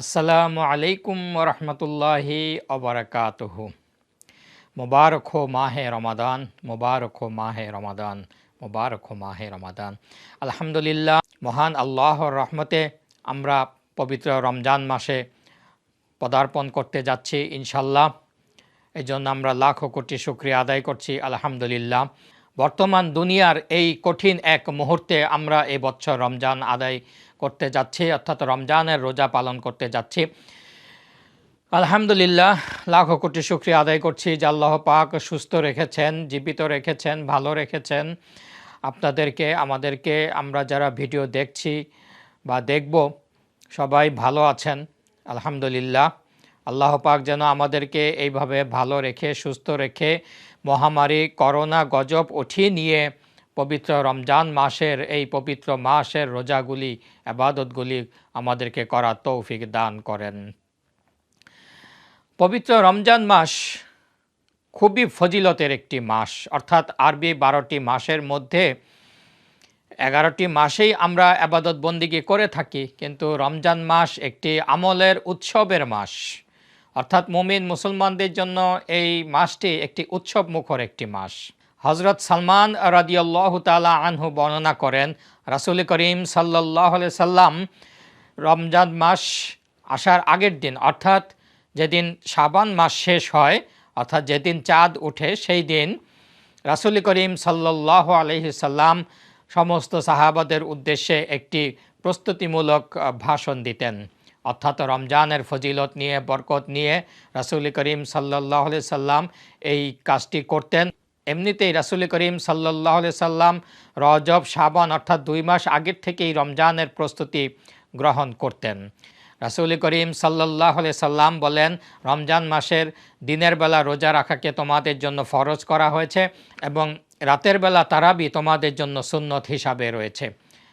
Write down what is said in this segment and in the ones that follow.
আসসালামু আলাইকুম রহমতুল্লাহি অবরাকাতুহু। মুবারক হো মাহে রমাদান, মুবারক হো মাহে রমাদান, মুবারক হো মাহে রমাদান। আলহামদুলিল্লাহ, মহান আল্লাহর রহমতে আমরা পবিত্র রমজান মাসে পদার্পণ করতে যাচ্ছি ইনশাল্লাহ। এই জন্য আমরা লাখো কোটি শুকরিয়া আদায় করছি আলহামদুলিল্লাহ। বর্তমান দুনিয়ার এই কঠিন এক মুহূর্তে আমরা এই বছর রমজান আদায় করতে যাচ্ছি, অর্থাৎ রমজানের রোজা পালন করতে যাচ্ছি। আলহামদুলিল্লাহ, লাখো কোটি শুকরিয়া আদায় করছি যে আল্লাহ পাক সুস্থ রেখেছেন, জীবিত রেখেছেন, ভালো রেখেছেন আপনাদেরকে, আমাদেরকে। আমরা যারা ভিডিও দেখছি বা দেখব সবাই ভালো আছেন আলহামদুলিল্লাহ। আল্লাহ পাক যেন আমাদেরকে এইভাবে ভালো রেখে, সুস্থ রেখে, মহামারী করোনা গজব উঠিয়ে নিয়ে পবিত্র রমজান মাসের এই পবিত্র মাসের রোজাগুলি, ইবাদতগুলি আমাদেরকে করার তৌফিক দান করেন। পবিত্র রমজান মাস খুবই ফজিলতের একটি মাস, অর্থাৎ আরবি 12টি মাসের মধ্যে 11টি মাসেই আমরা ইবাদত বন্দিগি করে থাকি, কিন্তু রমজান মাস একটি আমলের উৎসবের মাস, অর্থাৎ মুমিন মুসলমানদের জন্য এই মাসটি একটি উৎসব মুখর একটি মাস। হজরত সালমান রাদিয়াল্লাহু তাআলা আনহু বর্ণনা করেন, রাসূল করিম সাল্লাল্লাহু আলাইহি সাল্লাম রমজান মাস আসার আগের দিন, অর্থাৎ যেদিন শাবান মাস শেষ হয়, অর্থাৎ যেদিন চাঁদ ওঠে, সেই দিন রাসূল করিম সাল্লাল্লাহু আলাইহি সাল্লাম সমস্ত সাহাবাদের উদ্দেশ্যে একটি প্রস্তুতিমূলক ভাষণ দিতেন, অর্থাৎ রমজানের ফজিলত নিয়ে, বরকত নিয়ে রাসূল করিম সাল্লাল্লাহু আলাইহি সাল্লাম এই কাজটি করতেন। এমনিতেই রাসূল করিম সাল্লাল্লাহু আলাইহি সাল্লাম রজব, শাবান অর্থাৎ 2 মাস আগের থেকেই রমজানের প্রস্তুতি গ্রহণ করতেন। রাসূল করিম সাল্লাল্লাহু আলাইহি সাল্লাম বলেন, রমজান মাসের দিনের বেলা রোজা রাখাকে তোমাদের জন্য ফরজ করা হয়েছে এবং রাতের বেলা তারাবি তোমাদের জন্য সুন্নত হিসাবে রয়েছে।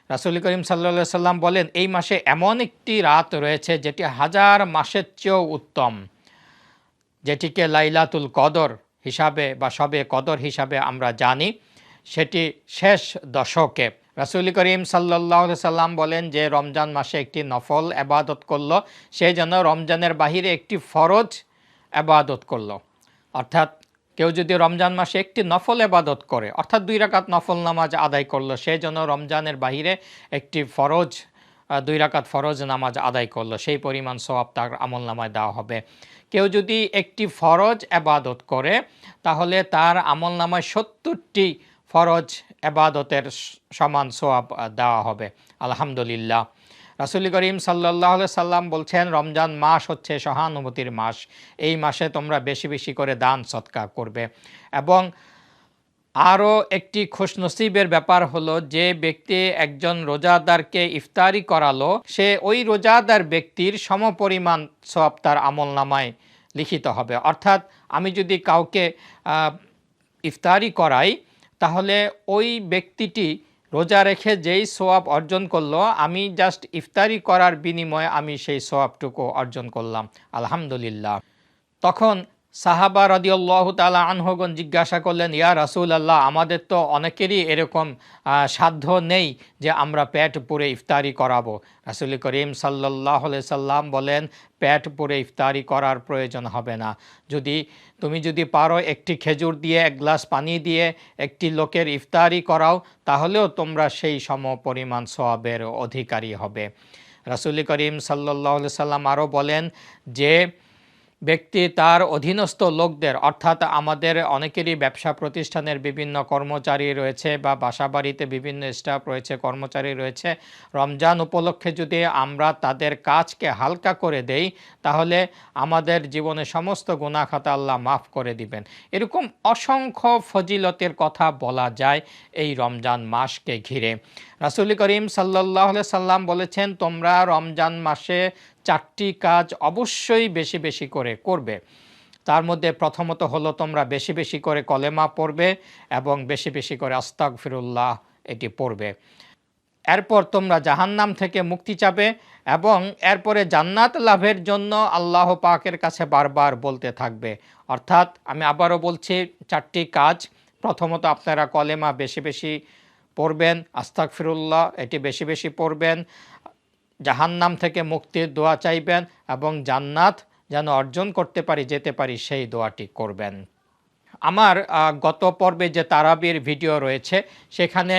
রাসূল করিম সাল্লাল্লাহু আলাইহি সাল্লাম বলেন, এই মাসে এমন একটি রাত রয়েছে যেটি 1000 মাসের চেয়েও উত্তম, যেটিকে লাইলাতুল কদর হিসাবে বা শবে কদর হিসাবে আমরা জানি। সেটি শেষ দশকে রাসূল করিম সাল্লাল্লাহু আলাইহি সাল্লাম বলেন যে রমজান মাসে একটি নফল ইবাদত করলো, সে যেন রমজানের বাহিরে একটি ফরজ ইবাদত করলো। অর্থাৎ কেউ যদি রমজান মাসে একটি নফল ইবাদত করে, অর্থাৎ 2 রাকাত নফল নামাজ আদায় করলো, সে যেন রমজানের বাহিরে একটি ফরজ 2 রাকাত ফরজ নামাজ আদায় করলো, সেই পরিমাণ সওয়াব তার আমলনামায় দেওয়া হবে। কেউ যদি একটি ফরজ ইবাদত করে, তাহলে তার আমলনামায় 70টি ফরজ ইবাদতের সমান সওয়াব দেওয়া হবে আলহামদুলিল্লাহ। রাসূল করিম সাল্লাল্লাহু আলাইহি সাল্লাম বলছেন, রমজান মাস হচ্ছে সহানুভূতির মাস। এই মাসে তোমরা বেশি বেশি করে দান সদকা করবে। এবং আরও একটি খুশনসিবের ব্যাপার হলো, যে ব্যক্তি একজন রোজাদারকে ইফতারি করালো, সে ওই রোজাদার ব্যক্তির সমপরিমাণ সওয়াব তার আমলনামায় লিখিত হবে। অর্থাৎ আমি যদি কাউকে ইফতারি করাই, তাহলে ওই ব্যক্তিটি রোজা রেখে যেই সওয়াব অর্জন করলো, আমি জাস্ট ইফতারি করার বিনিময়ে আমি সেই সওয়াবটুকু অর্জন করলাম আলহামদুলিল্লাহ। তখন সাহাবা রাদিয়াল্লাহু তাআলা আনহুগণ জিজ্ঞাসা করলেন, ইয়া রাসূলুল্লাহ, আমাদের তো অনেকেরই এরকম সাধ্য নেই যে আমরা পেট পুরে ইফতারি করাবো। রাসূল করিম সাল্লাল্লাহু আলাইহি সাল্লাম বলেন, পেট পুরে ইফতারি করার প্রয়োজন হবে না। তুমি যদি পারো একটি খেজুর দিয়ে, 1 গ্লাস পানি দিয়ে একটি লোকের ইফতারি করাও, তাহলেও তোমরা সেই সম পরিমাণ সওয়াবের অধিকারী হবে। রাসূল করিম সাল্লাল্লাহু আলাইহি সাল্লাম আরও বলেন যে ব্যক্তি তার অধীনস্থ লোকদের, অর্থাৎ আমাদের অনেকেরই ব্যবসা প্রতিষ্ঠানের বিভিন্ন কর্মচারী রয়েছে বা বাসাবাড়িতে বিভিন্ন স্টাফ রয়েছে, কর্মচারী রয়েছে, রমজান উপলক্ষে যদি আমরা তাদের কাজকে হালকা করে দেই, তাহলে আমাদের জীবনে সমস্ত গুনাহ খাতা আল্লাহ মাফ করে দিবেন। এরকম অসংখ্য ফজিলতের কথা বলা যায় এই রমজান মাসকে ঘিরে। রাসূল করিম সাল্লাল্লাহু আলাইহি সাল্লাম বলেছেন, তোমরা রমজান মাসে 4টি কাজ অবশ্যই বেশি বেশি করে করবে। তার মধ্যে প্রথমত হলো, তোমরা বেশি বেশি করে কলেমা পড়বে এবং বেশি বেশি করে আস্তাগফিরুল্লাহ এটি পড়বে। এরপর তোমরা জাহান্নাম থেকে মুক্তি চাবে এবং এরপরে জান্নাত লাভের জন্য আল্লাহ পাকের কাছে বারবার বলতে থাকবে। অর্থাৎ আমি আবারও বলছি, 4টি কাজ। প্রথমত আপনারা কলেমা বেশি বেশি পড়বেন, আস্তাগফিরুল্লাহ এটি বেশি বেশি পড়বেন, জাহান্নাম থেকে মুক্তির দোয়া চাইবেন এবং জান্নাত যেন অর্জন করতে পারি, যেতে পারি, সেই দোয়াটি করবেন। আমার গত পর্বে যে তারাবির ভিডিও রয়েছে সেখানে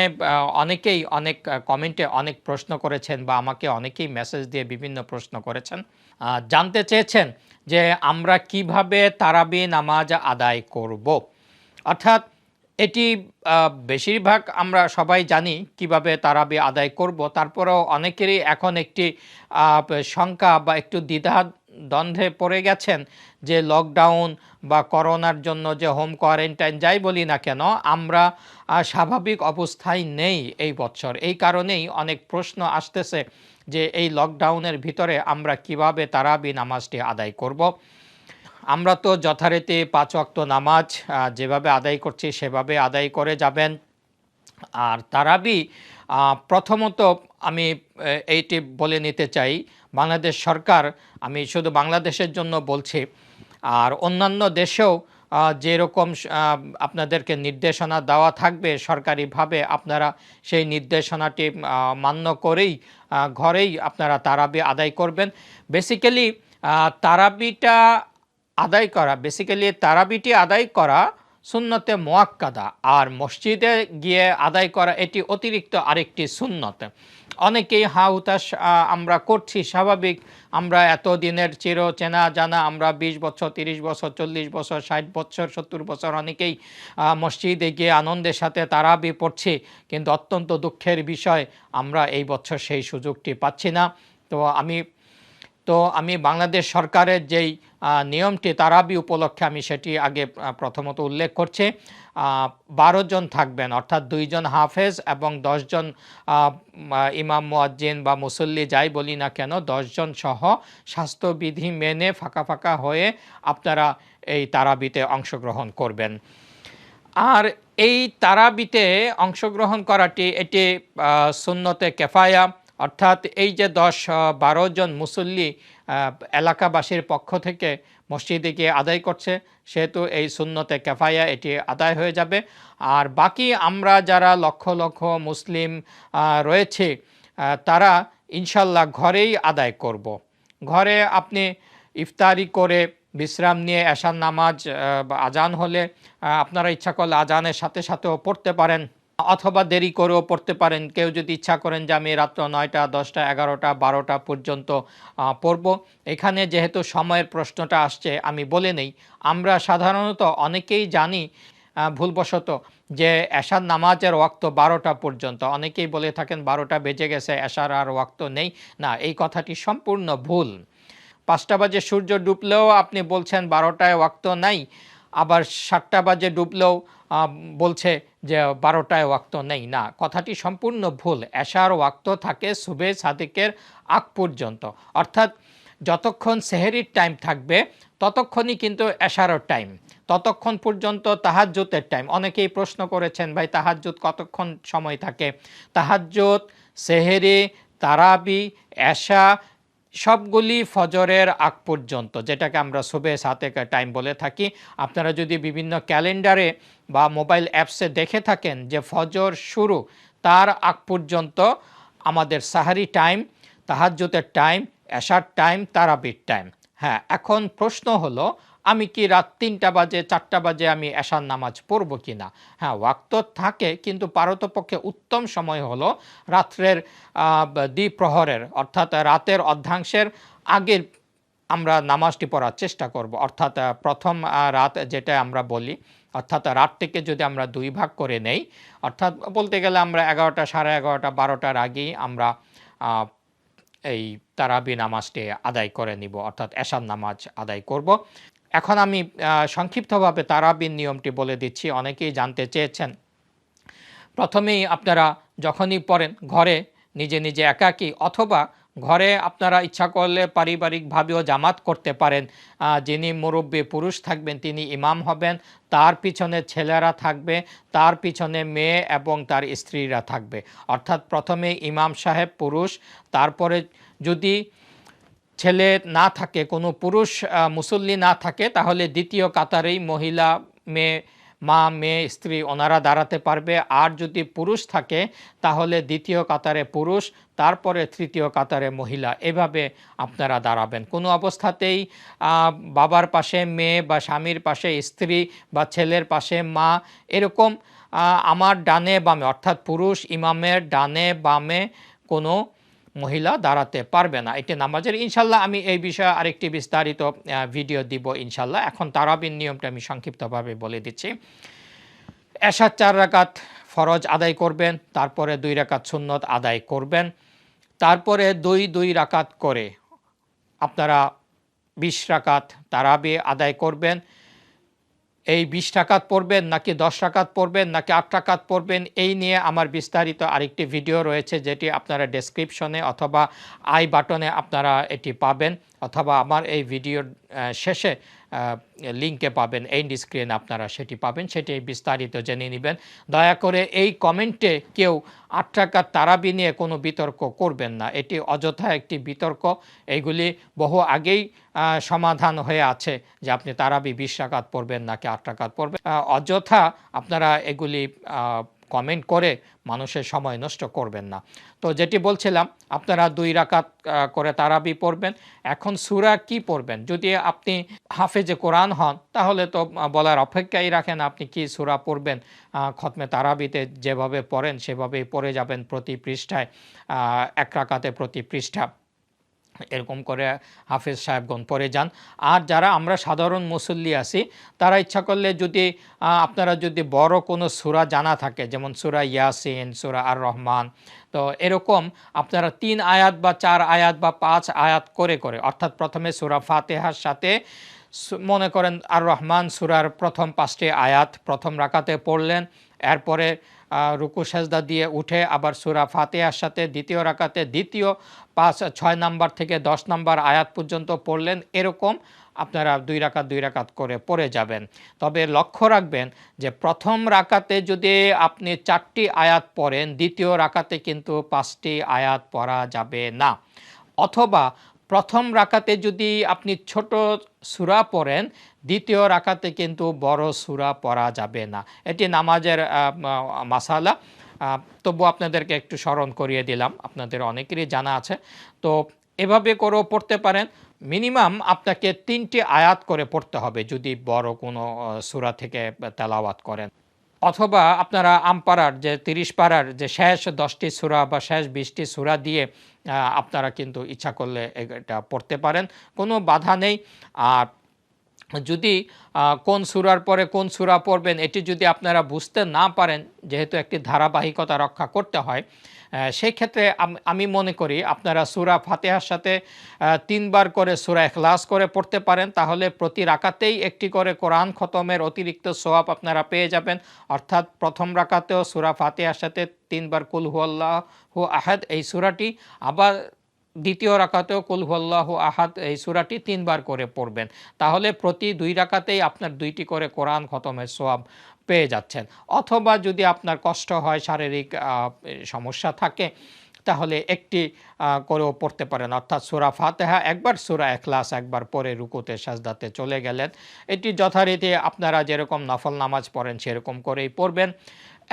অনেকেই অনেক কমেন্টে অনেক প্রশ্ন করেছেন বা আমাকে অনেকেই মেসেজ দিয়ে বিভিন্ন প্রশ্ন করেছেন, জানতে চেয়েছেন যে আমরা কিভাবে তারাবি নামাজ আদায় করব। অর্থাৎ এটি বেশিরভাগ আমরা সবাই জানি কিভাবে তারাবি আদায় করব, তারপরেও অনেকেরই এখন একটি শঙ্কা বা একটু দ্বিধা দ্বন্দ্বে পড়ে গেছেন যে লকডাউন বা করোনার জন্য যে হোম কোয়ারেন্টাইন যাই বলি না কেন, আমরা স্বাভাবিক অবস্থায় নেই এই বছর। এই কারণেই অনেক প্রশ্ন আসতেছে যে এই লকডাউনের ভিতরে আমরা কিভাবে তারাবি নামাজটি আদায় করব। আমরা তো যথারীতি 5 ওয়াক্ত নামাজ যেভাবে আদায় করছি সেভাবে আদায় করে যাবেন। আর তারাবি প্রথমত আমি এইটি বলে নিতে চাই, বাংলাদেশ সরকার, আমি শুধু বাংলাদেশের জন্য বলছি, আর অন্যান্য দেশেও যেরকম আপনাদেরকে নির্দেশনা দেওয়া থাকবে সরকারিভাবে, আপনারা সেই নির্দেশনাটি মান্য করেই ঘরেই আপনারা তারাবি আদায় করবেন। বেসিক্যালি তারাবিটি আদায় করা সুন্নতে মুআক্কাদা, আর মসজিদে গিয়ে আদায় করা এটি অতিরিক্ত আরেকটি সুন্নত। অনেকেই হুতাশ আমরা করছি, স্বাভাবিক, আমরা এত দিনের চেনা জানা, আমরা 20 বছর 30 বছর 40 বছর 60 বছর 70 বছর অনেকেই মসজিদে গিয়ে আনন্দের সাথে তারাবি পড়ছি, কিন্তু অত্যন্ত দুঃখের বিষয় আমরা এই বছর সেই সুযোগটি পাচ্ছি না। তো আমি বাংলাদেশ সরকারের যেই নিয়মটি তারাবি উপলক্ষে আমি সেটি আগে প্রথমত উল্লেখ করছি। 12 জন থাকবেন, অর্থাৎ 2 জন হাফেজ এবং 10 জন ইমাম মুয়াজ্জিন বা মুসল্লি যাই বলি না কেন, 10 জন সহ স্বাস্থ্যবিধি মেনে ফাঁকা ফাঁকা হয়ে আপনারা এই তারাবিতে অংশগ্রহণ করবেন। আর এই তারাবিতে অংশগ্রহণ করাটি এটি সুন্নতে কেফায়া, অর্থাৎ এই যে 10-12 জন মুসল্লি এলাকাবাসীর পক্ষ থেকে মসজিদে গিয়ে আদায় করছে, সেহেতু এই সুন্নতে কেফায়া এটি আদায় হয়ে যাবে। আর বাকি আমরা যারা লক্ষ লক্ষ মুসলিম রয়েছে তারা ইনশাল্লাহ ঘরেই আদায় করব। ঘরে আপনি ইফতারি করে বিশ্রাম নিয়ে এশার নামাজ আজান হলে আপনারা ইচ্ছা করলে আজানের সাথে সাথেও পড়তে পারেন, অথবা দেরি করেও পড়তে পারেন। কেউ যদি ইচ্ছা করেন যে আমি রাত্র 9টা 10টা 11টা 12টা পর্যন্ত পড়ব, এখানে যেহেতু সময়ের প্রশ্নটা আসছে আমি বলে নেই, আমরা সাধারণত অনেকেই জানি ভুলবশত যে এশার নামাজের ওয়াক্ত 12টা পর্যন্ত। অনেকেই বলে থাকেন 12টা বেজে গেছে, এশার আর ওয়াক্ত নেই। না, এই কথাটি সম্পূর্ণ ভুল। 5টা বাজে সূর্য ডুবলেও আপনি বলছেন 12টায় ওয়াক্ত নাই, আবার 7টা বাজে ডুবলেও বলছে যে 12টায় ওয়াক্ত নেই। না, কথাটি সম্পূর্ণ ভুল। এশার ওয়াক্ত থাকে সুবে সাদিকের আগ পর্যন্ত, অর্থাৎ যতক্ষণ সেহরির টাইম থাকবে ততক্ষণই কিন্তু এশারও টাইম, ততক্ষণ পর্যন্ত তাহাজ্জুদের টাইম। অনেকেই প্রশ্ন করেছেন ভাই তাহাজ্জুদ কতক্ষণ সময় থাকে। তাহাজ্জুদ, সেহরি, তারাবি, এশা সবগুলি ফজরের আগ পর্যন্ত, যেটাকে আমরা সুবে সাতেকের টাইম বলে থাকি। আপনারা যদি বিভিন্ন ক্যালেন্ডারে বা মোবাইল অ্যাপসে দেখে থাকেন যে ফজর শুরু তার আগ পর্যন্ত আমাদের সাহারি টাইম, তাহাজ্জুদের টাইম, এশার টাইম, তারাবির টাইম। হ্যাঁ, এখন প্রশ্ন হলো আমি কি রাত 3টা বাজে 4টা বাজে আমি এশার নামাজ পড়ব কি না? হ্যাঁ, ওয়াক্ত থাকে, কিন্তু পারতপক্ষে উত্তম সময় হলো রাত্রের দ্বিপ্রহরের, অর্থাৎ রাতের অর্ধাংশের আগের আমরা নামাজটি পড়ার চেষ্টা করব। অর্থাৎ প্রথম রাত যেটা আমরা বলি, অর্থাৎ রাতটিকে যদি আমরা 2 ভাগ করে নেই, অর্থাৎ বলতে গেলে আমরা 11টা, সাড়ে 11টা, 12টার আগেই আমরা এই তারাবি নামাজটি আদায় করে নিব, অর্থাৎ এশার নামাজ আদায় করব। এখন আমি সংক্ষিপ্তভাবে তারাবির নিয়মটি বলে দিচ্ছি, অনেকেই জানতে চেয়েছেন। প্রথমেই আপনারা যখনই পড়েন ঘরে নিজে নিজে একাকী, অথবা ঘরে আপনারা ইচ্ছা করলে পারিবারিকভাবেও জামাত করতে পারেন। যিনি মুরব্বী পুরুষ থাকবেন তিনি ইমাম হবেন, তার পিছনে ছেলেরা থাকবে, তার পিছনে মেয়ে এবং তার স্ত্রীরা থাকবে। অর্থাৎ প্রথমে ইমাম সাহেব পুরুষ, তারপরে যদি ছেলে না থাকে, কোনো পুরুষ মুসল্লি না থাকে, তাহলে দ্বিতীয় কাতারেই মহিলা, মেয়ে মা, মেয়ে, স্ত্রী ওনারা দাঁড়াতে পারবে। আর যদি পুরুষ থাকে তাহলে দ্বিতীয় কাতারে পুরুষ, তারপরে তৃতীয় কাতারে মহিলা, এভাবে আপনারা দাঁড়াবেন। কোনো অবস্থাতেই বাবার পাশে মেয়ে বা স্বামীর পাশে স্ত্রী বা ছেলের পাশে মা, এরকম আমার ডানে বামে অর্থাৎ পুরুষ ইমামের ডানে বামে কোনো মহিলা দাঁড়াতে পারবে না। এটি নামাজের ইনশাল্লাহ আমি এই বিষয়ে আরেকটি বিস্তারিত ভিডিও দিব ইনশাল্লাহ। এখন তারাবির নিয়মটা আমি সংক্ষিপ্তভাবে বলে দিচ্ছি। এশার 4 রাকাত ফরজ আদায় করবেন, তারপরে 2 রাকাত সুন্নত আদায় করবেন, তারপরে 2 রাকাত করে আপনারা 20 রাকাত তারাবি আদায় করবেন। এই 20 রাকাত পড়বেন নাকি 10 রাকাত পড়বেন নাকি 8 রাকাত পড়বেন, এই নিয়ে আমার বিস্তারিত আরেকটি ভিডিও রয়েছে, যেটি আপনারা ডেসক্রিপশনে অথবা আই বাটনে আপনারা এটি পাবেন, অথবা আমার এই ভিডিওর শেষে লিঙ্কে পাবেন, এন্ড স্ক্রিনে আপনারা সেটি পাবেন, সেটি বিস্তারিত জেনে নেবেন। দয়া করে এই কমেন্টে কেউ 8 রাকাত তারাবি নিয়ে কোনো বিতর্ক করবেন না, এটি অযথা একটি বিতর্ক। এইগুলি বহু আগেই সমাধান হয়ে আছে যে আপনি তারাবি 20 রাকাত পড়বেন নাকি 8 রাকাত পড়বেন। অযথা আপনারা এগুলি কমেন্ট করে মানুষের সময় নষ্ট করবেন না। তো যেটি বলছিলাম, আপনারা 2 রাকাত করে তারাবি পড়বেন। এখন সূরা কি পড়বেন? যদি আপনি হাফেজে কোরআন হন তাহলে তো বলার অপেক্ষাই রাখেন, আপনি কি সূরা পড়বেন। খতমে তারাবিতে যেভাবে পড়েন সেভাবেই পড়ে যাবেন, প্রতি পৃষ্ঠায় 1 রাকাতে প্রতি পৃষ্ঠা, এরকম করে হাফেজ সাহেবগণ পড়ে যান। আর যারা আমরা সাধারণ মুসল্লি আছি তারা ইচ্ছা করলে যদি আপনারা যদি বড় কোনো সূরা জানা থাকে, যেমন সূরা ইয়াসিন, সূরা আর রহমান, তো এরকম আপনারা 3 আয়াত বা 4 আয়াত বা 5 আয়াত করে করে, অর্থাৎ প্রথমে সূরা ফাতিহার সাথে মনে করেন আর রহমান সূরার প্রথম 5টি আয়াত প্রথম রাকাতে পড়লেন, এরপরে রুকু সেজদা দিয়ে উঠে আবার সূরা ফাতিহার সাথে দ্বিতীয় রাকাতে দ্বিতীয় 6 নাম্বার থেকে 10 নাম্বার আয়াত পর্যন্ত পড়লেন। এরকম আপনারা 2 রাকাত করে পড়ে যাবেন। তবে লক্ষ্য রাখবেন যে প্রথম রাকাতে যদি আপনি 4টি আয়াত পড়েন, দ্বিতীয় রাকাতে কিন্তু 5টি আয়াত পড়া যাবে না। অথবা প্রথম রাকাতে যদি আপনি ছোট সূরা পড়েন, দ্বিতীয় রাকাতে কিন্তু বড় সূরা পড়া যাবে না। এটি নামাজের মাসালা, তবু আপনাদেরকে একটু স্মরণ করিয়ে দিলাম, আপনাদের অনেকেরই জানা আছে। তো এভাবে করেও পড়তে পারেন। মিনিমাম আপনাকে 3টি আয়াত করে পড়তে হবে যদি বড় কোনো সূরা থেকে তেলাওয়াত করেন। অথবা আপনারা আমপাড়ার যে 30 পাড়ার যে শেষ 10টি সূরা বা শেষ 20টি সূরা দিয়ে আপনারা কিন্তু ইচ্ছা করলে এটা পড়তে পারেন, কোনো বাধা নেই। আর যদি কোন সূরার পরে কোন সূরা পড়বেন এটি যদি আপনারা বুঝতে না পারেন, যেহেতু একটি ধারাবাহিকতা রক্ষা করতে হয়, সেই ক্ষেত্রে আমি মনে করি আপনারা সূরা ফাতিহার সাথে 3 বার করে সূরা ইখলাস করে পড়তে পারেন, তাহলে প্রতি রাকাতেই একটি করে কোরআন খতমের অতিরিক্ত সওয়াব আপনারা পেয়ে যাবেন। অর্থাৎ প্রথম রাকাতেও সূরা ফাতিহার সাথে 3 বার কুল হুয়াল্লাহু আহাদ এই সূরাটি, আবার দ্বিতীয় রাকাতেও কুল হুয়াল্লাহু আহাদ এই সূরাটি 3 বার করে পড়বেন। তাহলে প্রতি 2 রাকাতেই আপনার 2টি করে কোরআন খতমের সওয়াব পেয়ে যাচ্ছেন। অথবা যদি আপনার কষ্ট হয়, শারীরিক সমস্যা থাকে, তাহলে একটি করেও পড়তে পারেন, অর্থাৎ সূরা ফাতিহা একবার, সূরা ইখলাস একবার পরে রুকুতে সাজদাতে চলে গেলেন। এটি যথারীতি আপনারা যেরকম নফল নামাজ পড়েন সেরকম করেই পড়বেন।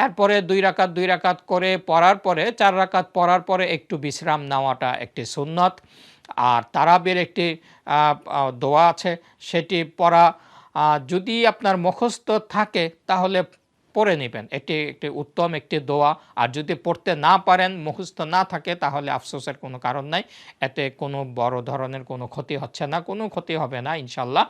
এরপরে 2 রাকাত করে পড়ার পরে 4 রাকাত পড়ার পরে একটু বিশ্রাম নেওয়াটা একটি সুন্নত। আর তারাবির একটি দোয়া আছে, সেটি পড়া যদি আপনার মুখস্থ থাকে তাহলে পড়ে নেবেন, এটি একটি উত্তম একটি দোয়া। আর যদি পড়তে না পারেন, মুখস্থ না থাকে, তাহলে আফসোসের কোনো কারণ নাই, এতে কোনো বড় ধরনের কোনো ক্ষতি হচ্ছে না, কোনো ক্ষতি হবে না ইনশাল্লাহ।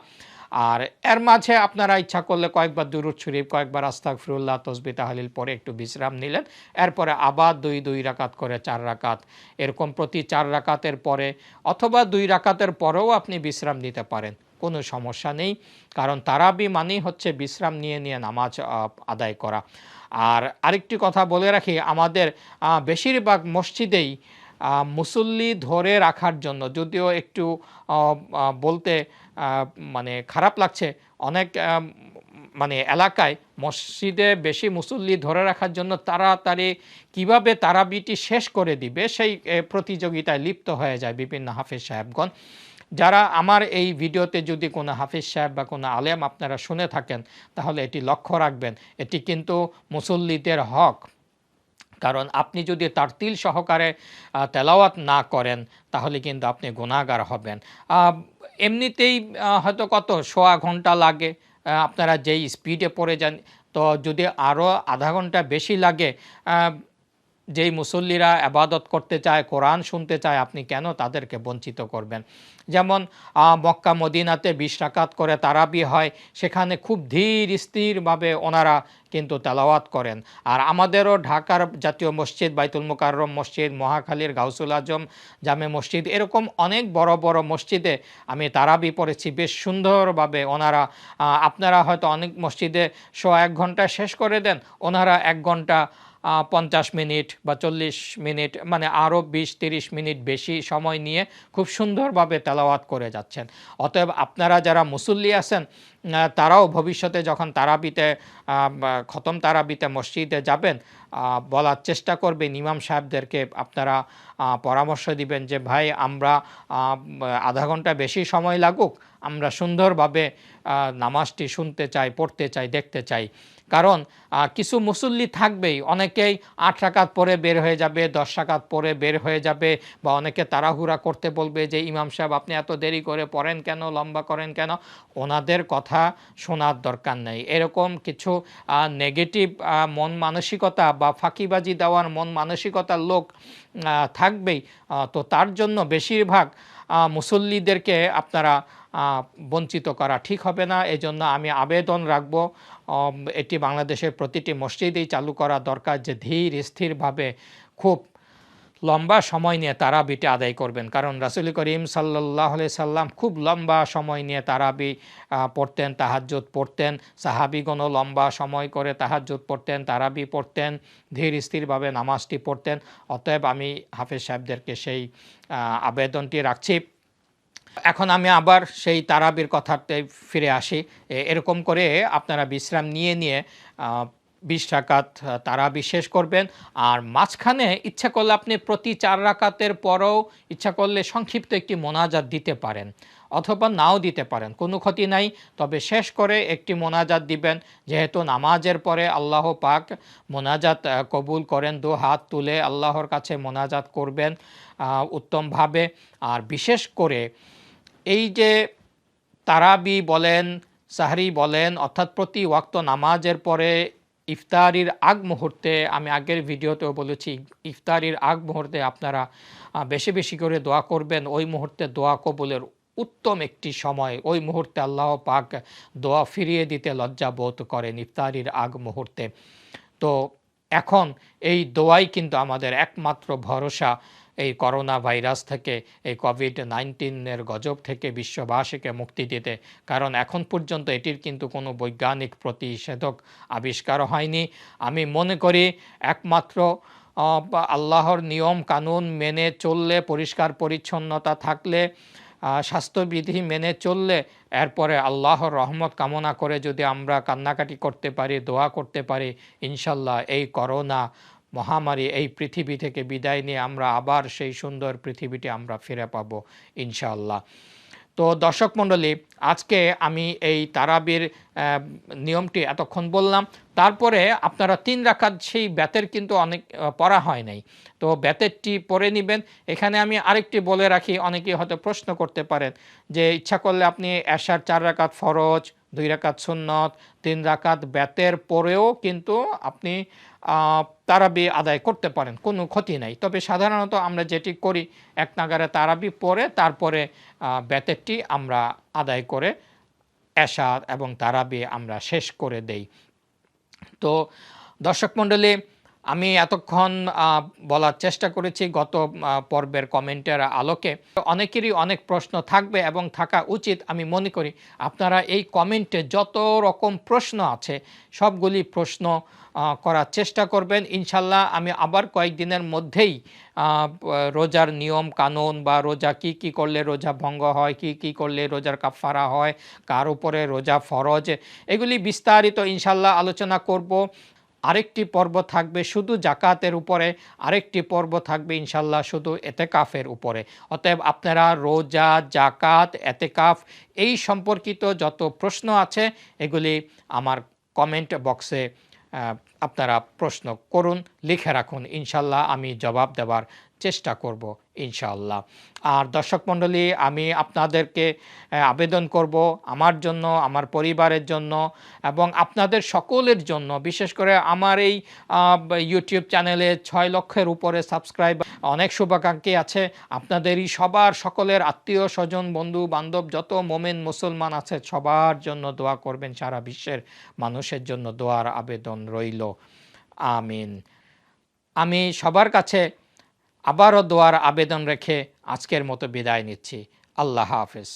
আর এর মাঝে আপনারা ইচ্ছা করলে কয়েকবার দুরূদ শরীফ, কয়েকবার আস্তাগফিরুল্লাহ, তাসবিহ তাহলিল পরে একটু বিশ্রাম নিলেন, এরপরে আবার 2 রাকাত করে 4 রাকাত, এরকম প্রতি 4 রাকাতের পরে অথবা 2 রাকাতের পরেও আপনি বিশ্রাম নিতে পারেন, কোনো সমস্যা নেই। কারণ তারাবি মানেই হচ্ছে বিশ্রাম নিয়ে নিয়ে নামাজ আদায় করা। আর আরেকটি কথা বলে রাখি, আমাদের বেশিরভাগ মসজিদেই মুসল্লি ধরে রাখার জন্য, যদিও একটু বলতে মানে খারাপ লাগছে, অনেক মানে এলাকায় মসজিদে বেশি মুসল্লি ধরে রাখার জন্য তাড়াতাড়ি কিভাবে তারাবিটি শেষ করে দিবে সেই প্রতিযোগিতায় লিপ্ত হয়ে যায় বিভিন্ন হাফেজ সাহেবগণ। যারা আমার এই ভিডিওতে যদি কোনো হাফিজ সাহেব বা কোনো আলেম আপনারা শুনে থাকেন, তাহলে এটি লক্ষ্য রাখবেন, এটি কিন্তু মুসল্লিদের হক। কারণ আপনি যদি তারতিল সহকারে তেলাওয়াত না করেন, তাহলে কিন্তু আপনি গুনাহগার হবেন। এমনিতেই হয়তো কত সোয়া ঘন্টা লাগে, আপনারা যেই স্পিডে পড়ে যান। তো যদি আরও আধা ঘন্টা বেশি লাগে, যেই মুসল্লিরা আবাদত করতে চায়, কোরআন শুনতে চায়, আপনি কেন তাদেরকে বঞ্চিত করবেন? যেমন মক্কা মদিনাতে 20 রাকাত করে তারাবি হয়, সেখানে খুব ধীর স্থিরভাবে ওনারা কিন্তু তেলাওয়াত করেন। আর আমাদেরও ঢাকার জাতীয় মসজিদ, বাইতুল মুকাররম মসজিদ, মহাখালীর গাউসুল আজম জামে মসজিদ, এরকম অনেক বড় বড় মসজিদে আমি তারাবি পড়েছি বেশ সুন্দরভাবে। ওনারা আপনারা হয়তো অনেক মসজিদে 1 ঘন্টা শেষ করে দেন, ওনারা 1 ঘন্টা 50 মিনিট বা 40 মিনিট, মানে আরও 20-30 মিনিট বেশি সময় নিয়ে খুব সুন্দরভাবে তেলাওয়াত করে যাচ্ছেন। অতএব আপনারা যারা মুসল্লি আছেন, তারাও ভবিষ্যতে যখন তারাবিতে খতম তারাবিতে মসজিদে যাবেন, বলার চেষ্টা করবেন ইমাম সাহেবদেরকে, আপনারা পরামর্শ দিবেন যে ভাই আমরা আধা ঘন্টা বেশি সময় লাগুক, আমরা সুন্দরভাবে নামাজটি শুনতে চাই, পড়তে চাই, দেখতে চাই। কারণ কিছু মুসল্লি থাকবেই, অনেকেই 8 রাকাত পরে বের হয়ে যাবে, 10 রাকাত পরে বের হয়ে যাবে, বা অনেকে তাড়াহুড়া করতে বলবে যে ইমাম সাহেব আপনি এত দেরি করে পড়েন কেন, লম্বা করেন কেন। ওনাদের কথা শোনার দরকার নেই। এরকম কিছু নেগেটিভ মন মানসিকতা বা ফাঁকিবাজি দেওয়ার মন মানসিকতার লোক থাকবেই। তো তার জন্য বেশিরভাগ মুসল্লিদেরকে আপনারা বঞ্চিত করা ঠিক হবে না। এজন্য আমি আবেদন রাখব, এটি বাংলাদেশের প্রতিটি মসজিদেই চালু করা দরকার যে ধীর স্থিরভাবে খুব লম্বা সময় নিয়ে তারাবিটি আদায় করবেন। কারণ রাসূল করিম সাল্লাল্লাহু আলাইহি সাল্লাম খুব লম্বা সময় নিয়ে তারাবি পড়তেন, তাহাজ্জুদ পড়তেন। সাহাবীগণও লম্বা সময় করে তাহাজ্জুদ পড়তেন, তারাবি পড়তেন, ধীর স্থিরভাবে নামাজটি পড়তেন। অতএব আমি হাফেজ সাহেবদেরকে সেই আবেদনটি রাখছি। এখন আমি আবার সেই তারাবির কথাতে ফিরে আসি। এরকম করে আপনারা বিশ্রাম নিয়ে নিয়ে 20 রাকাত তারাবি শেষ করবেন। আর মাঝখানে ইচ্ছা করলে আপনি প্রতি 4 রাকাতের পরেও ইচ্ছা করলে সংক্ষিপ্ত একটি মোনাজাত দিতে পারেন, অথবা নাও দিতে পারেন, কোনো ক্ষতি নাই। তবে শেষ করে একটি মোনাজাত দিবেন, যেহেতু নামাজের পরে আল্লাহ পাক মোনাজাত কবুল করেন। 2 হাত তুলে আল্লাহর কাছে মোনাজাত করবেন উত্তমভাবে। আর বিশেষ করে এই যে তারাবি বলেন, সাহরি বলেন, অর্থাৎ প্রতি ওয়াক্ত নামাজের পরে ইফতারির আগ মুহূর্তে, আমি আগের ভিডিওতেও বলেছি, ইফতারির আগ মুহূর্তে আপনারা বেশি বেশি করে দোয়া করবেন। ওই মুহূর্তে দোয়া কবুলের উত্তম একটি সময়। ওই মুহূর্তে আল্লাহ পাক দোয়া ফিরিয়ে দিতে লজ্জা বোধ করেন ইফতারির আগ মুহূর্তে। তো এখন এই দোয়াই কিন্তু আমাদের একমাত্র ভরসা এই করোনা ভাইরাস থেকে, এই কোভিড-19 গজব থেকে বিশ্ববাসীকে মুক্তি দিতে। কারণ এখন পর্যন্ত এটির কিন্তু কোনো বৈজ্ঞানিক প্রতিষেধক আবিষ্কার হয়নি। আমি মনে করি একমাত্র আল্লাহর নিয়ম কানুন মেনে চললে, পরিষ্কার পরিচ্ছন্নতা থাকলে, স্বাস্থ্যবিধি মেনে চললে, এরপরে আল্লাহর রহমত কামনা করে যদি আমরা কান্নাকাটি করতে পারি, দোয়া করতে পারি, ইনশাল্লাহ এই করোনা মহামারী এই পৃথিবী থেকে বিদায় নিয়ে আমরা আবার সেই সুন্দর পৃথিবীটি আমরা ফিরে পাবো ইনশাআল্লাহ। তো দর্শক মণ্ডলী, আজকে আমি এই তারাবির নিয়মটি এতক্ষণ বললাম। তারপরে আপনারা 3 রাকাত সেই বেতের কিন্তু অনেক পড়া হয় নাই, তো বেতেরটি পড়ে নেবেন। এখানে আমি আরেকটি বলে রাখি, অনেকেই হয়তো প্রশ্ন করতে পারেন যে ইচ্ছা করলে আপনি এশার 4 রাকাত ফরজ, 2 রাকাত সুন্নত, 3 রাকাত বেতের পরেও কিন্তু আপনি তারাবি আদায় করতে পারেন, কোনো ক্ষতি নাই। তবে সাধারণত আমরা যেটি করি, এক নাগারে তারাবি পড়ে তারপরে বেতেরটি আমরা আদায় করে এশা এবং তারাবি আমরা শেষ করে দেই। তো দর্শক মণ্ডলী, আমি এতক্ষণ বলার চেষ্টা করেছি গত পর্বের কমেন্টের আলোকে। অনেকেরই অনেক প্রশ্ন থাকবে এবং থাকা উচিত। আমি মনে করি আপনারা এই কমেন্টে যত রকম প্রশ্ন আছে সবগুলি প্রশ্ন করার চেষ্টা করবেন। ইনশাল্লাহ আমি আবার কয়েকদিনের মধ্যেই রোজার নিয়ম কানুন বা রোজা কি করলে রোজা ভঙ্গ হয়, কি করলে রোজার কাফারা হয়, কার উপরে রোজা ফরজ, এগুলি বিস্তারিত ইনশাল্লাহ আলোচনা করব। আরেকটি পর্ব থাকবে শুধু জাকাতের উপরে, আরেকটি পর্ব থাকবে ইনশাল্লাহ শুধু এতেকাফের উপরে। অতএব আপনারা রোজা, জাকাত, এতেকাফ এই সম্পর্কিত যত প্রশ্ন আছে এগুলি আমার কমেন্ট বক্সে আপনারা প্রশ্ন করুন, লিখে রাখুন, ইনশাল্লাহ আমি জবাব দেওয়ার চেষ্টা করব ইনশাআল্লাহ। আর দর্শক মণ্ডলী, আমি আপনাদেরকে আবেদন করব আমার জন্য, আমার পরিবারের জন্য এবং আপনাদের সকলের জন্য, বিশেষ করে আমার এই ইউটিউব চ্যানেলে 6 লক্ষের উপরে সাবস্ক্রাইবার, অনেক শুভাকাঙ্ক্ষী আছে। আপনাদেরই সবার, সকলের আত্মীয় স্বজন, বন্ধু বান্ধব যত মোমেন মুসলমান আছে সবার জন্য দোয়া করবেন, সারা বিশ্বের মানুষের জন্য দোয়ার আবেদন রইল। আমিন। আমি সবার কাছে আবারও দোয়ার আবেদন রেখে আজকের মতো বিদায় নিচ্ছি। আল্লাহ হাফেজ।